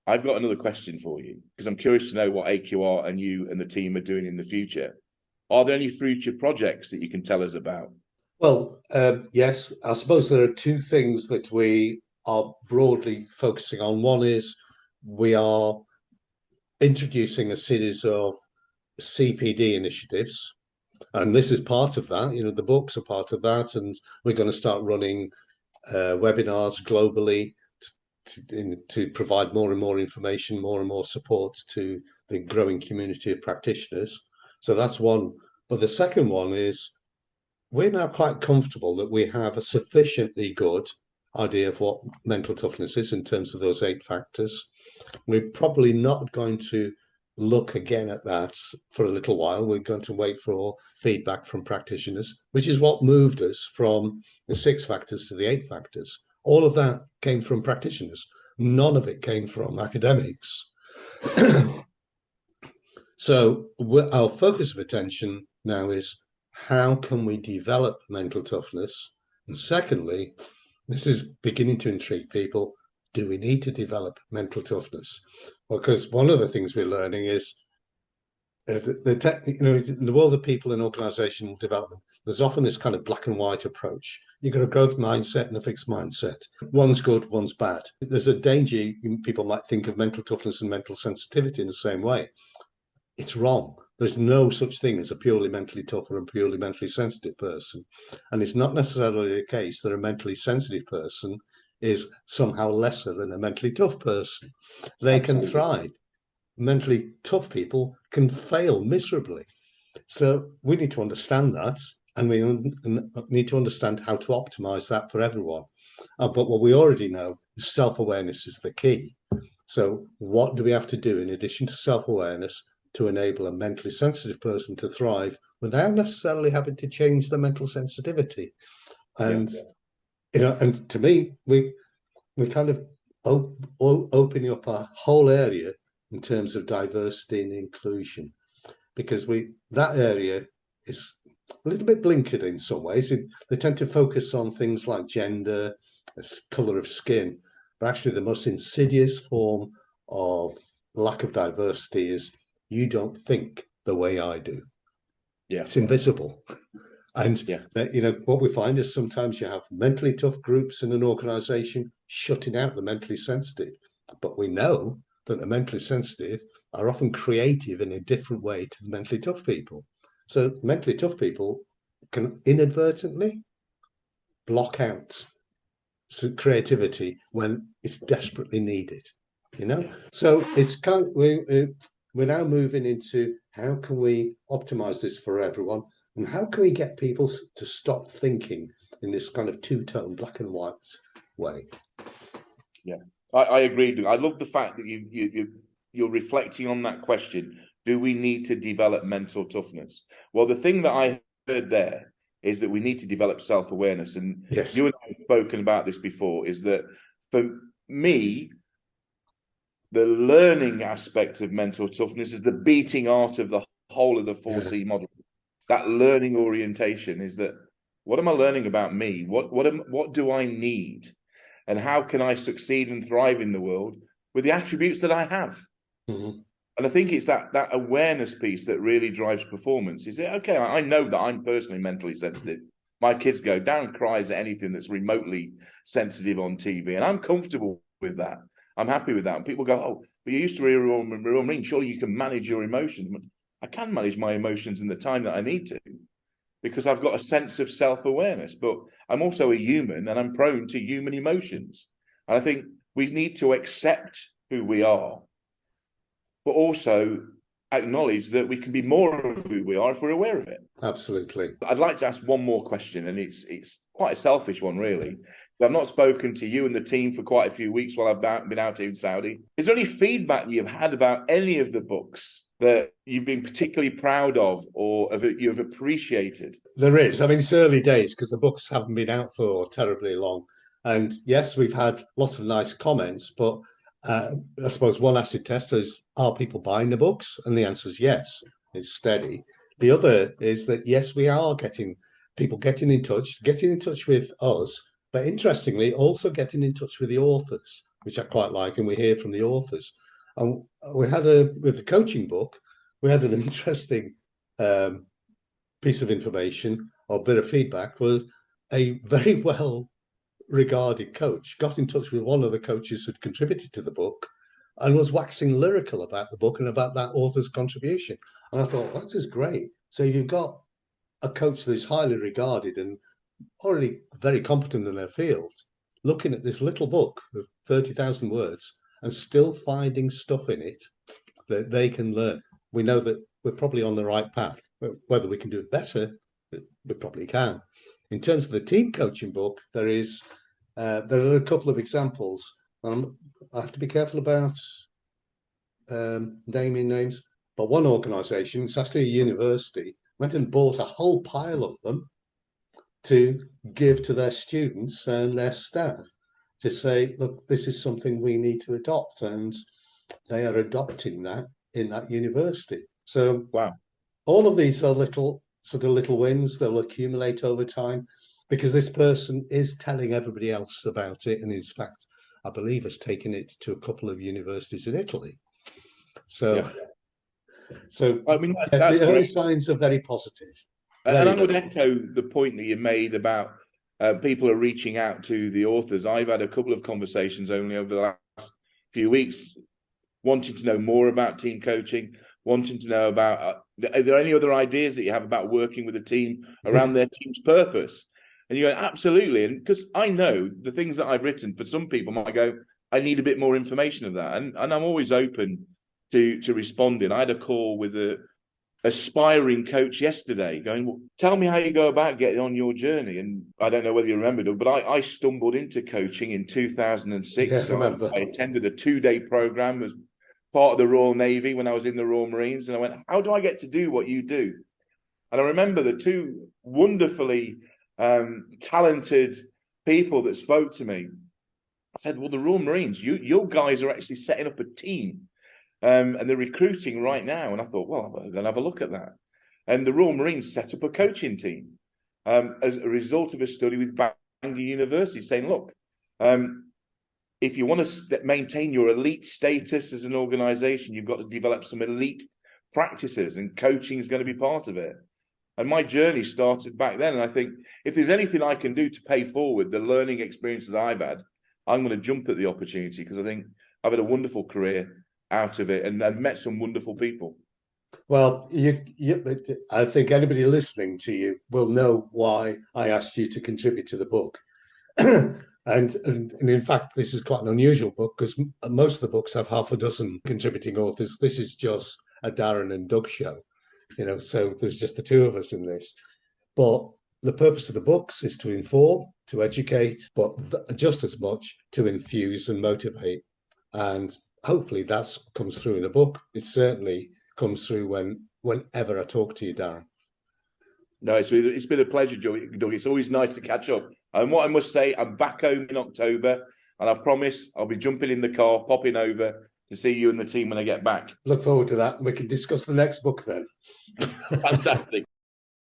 I've got another question for you because I'm curious to know what AQR and you and the team are doing in the future. Are there any future projects that you can tell us about? Well, yes, I suppose there are two things that we are broadly focusing on. One is we are introducing a series of CPD initiatives, and this is part of that. The books are part of that, and we're going to start running webinars globally to provide more and more information, more and more support to the growing community of practitioners. So that's one. But the second one is we're now quite comfortable that we have a sufficiently good idea of what mental toughness is in terms of those 8 factors. We're probably not going to look again at that for a little while. We're going to wait for feedback from practitioners, which is what moved us from the 6 factors to the 8 factors. All of that came from practitioners. None of it came from academics. So our focus of attention now is how can we develop mental toughness? And secondly, this is beginning to intrigue people. Do we need to develop mental toughness? Well, because one of the things we're learning is in the world of people and organizational development, there's often this kind of black and white approach. You've got a growth mindset and a fixed mindset. One's good, one's bad. There's a danger people might think of mental toughness and mental sensitivity in the same way. It's wrong. There's no such thing as a purely mentally tough or a purely mentally sensitive person. And it's not necessarily the case that a mentally sensitive person is somehow lesser than a mentally tough person. They can thrive. Mentally tough people can fail miserably. So we need to understand that, and we need to understand how to optimize that for everyone. But what we already know is self-awareness is the key. So what do we have to do in addition to self-awareness to enable a mentally sensitive person to thrive without necessarily having to change the mental sensitivity? And and to me, we kind of opening up a whole area in terms of diversity and inclusion, because that area is a little bit blinkered in some ways. They tend to focus on things like gender, color of skin, but actually the most insidious form of lack of diversity is you don't think the way I do. Yeah, it's invisible. And what we find is sometimes you have mentally tough groups in an organization shutting out the mentally sensitive, but we know that the mentally sensitive are often creative in a different way to the mentally tough people. So mentally tough people can inadvertently block out creativity when it's desperately needed. So it's kind of, we're now moving into how can we optimize this for everyone, and how can we get people to stop thinking in this kind of two-tone black and white way? Yeah, I agree. I love the fact that you're reflecting on that question. Do we need to develop mental toughness? Well, the thing that I heard there is that we need to develop self-awareness. And yes, you and I have spoken about this before, is that for me, the learning aspect of mental toughness is the beating art of the whole of the 4C model. That learning orientation is that, what am I learning about me? What do I need? And how can I succeed and thrive in the world with the attributes that I have? Mm-hmm. And I think it's that awareness piece that really drives performance. Is it okay? I know that I'm personally mentally sensitive. My kids go, Darren cries at anything that's remotely sensitive on TV, and I'm comfortable with that. I'm happy with that. And people go, oh, but you used to be a Royal Marine. Surely you can manage your emotions. I can manage my emotions in the time that I need to, because I've got a sense of self-awareness. But I'm also a human, and I'm prone to human emotions. And I think we need to accept who we are, but also acknowledge that we can be more of who we are if we're aware of it. Absolutely. I'd like to ask one more question, and it's quite a selfish one, really. I've not spoken to you and the team for quite a few weeks while I've been out here in Saudi. Is there any feedback you've had about any of the books that you've been particularly proud of or you've appreciated? There is. I mean, it's early days because the books haven't been out for terribly long. And yes, we've had lots of nice comments, but I suppose one acid test is, are people buying the books? And the answer is yes, it's steady. The other is that, yes, we are getting people getting in touch with us, but interestingly, also getting in touch with the authors. which I quite like, and we hear from the authors. And we had with the coaching book, we had an interesting piece of information or bit of feedback. Was a very well regarded coach got in touch with one of the coaches who'd contributed to the book and was waxing lyrical about the book and about that author's contribution. And I thought, this is great. So you've got a coach that is highly regarded and already very competent in their field, looking at this little book of 30,000 words and still finding stuff in it that they can learn. We know that we're probably on the right path. Whether we can do it better, we probably can. In terms of the team coaching book, there are a couple of examples. I have to be careful about naming names, but one organisation, it's actually a university, went and bought a whole pile of them to give to their students and their staff to say, look, this is something we need to adopt, and they are adopting that in that university. So wow, all of these are little wins. They'll accumulate over time because this person is telling everybody else about it, and in fact, I believe has taken it to a couple of universities in Italy. So I mean, that's the early great. signs are very positive. And I would echo the point that you made about people are reaching out to the authors. I've had a couple of conversations only over the last few weeks, wanting to know more about team coaching, wanting to know about, are there any other ideas that you have about working with a team around their team's purpose? And you go, absolutely. And because I know the things that I've written, for some people might go, I need a bit more information of that. And I'm always open to responding. I had a call with a aspiring coach yesterday going, well, tell me how you go about getting on your journey. And I don't know whether you remember, but I stumbled into coaching in 2006. Yeah, so I attended a 2-day program as part of the Royal Navy when I was in the Royal Marines. And I went, how do I get to do what you do? And I remember the two wonderfully talented people that spoke to me. I said, well, the Royal Marines, your guys are actually setting up a team. And they're recruiting right now. And I thought, well, I'm going to have a look at that. And the Royal Marines set up a coaching team as a result of a study with Bangor University saying, look, if you want to maintain your elite status as an organization, you've got to develop some elite practices, and coaching is going to be part of it. And my journey started back then. And I think if there's anything I can do to pay forward the learning experience that I've had, I'm going to jump at the opportunity, because I think I've had a wonderful career out of it, and I've met some wonderful people. Well, I think anybody listening to you will know why I asked you to contribute to the book. and in fact, this is quite an unusual book, because most of the books have half a dozen contributing authors. This is just a Darren and Doug show, so there's just the two of us in this. But the purpose of the books is to inform, to educate, but just as much to enthuse and motivate. And hopefully that comes through in a book. It certainly comes through whenever I talk to you, Darren. No, it's been a pleasure, Doug. It's always nice to catch up. And what I must say, I'm back home in October, and I promise I'll be jumping in the car, popping over to see you and the team when I get back. Look forward to that. We can discuss the next book then. Fantastic.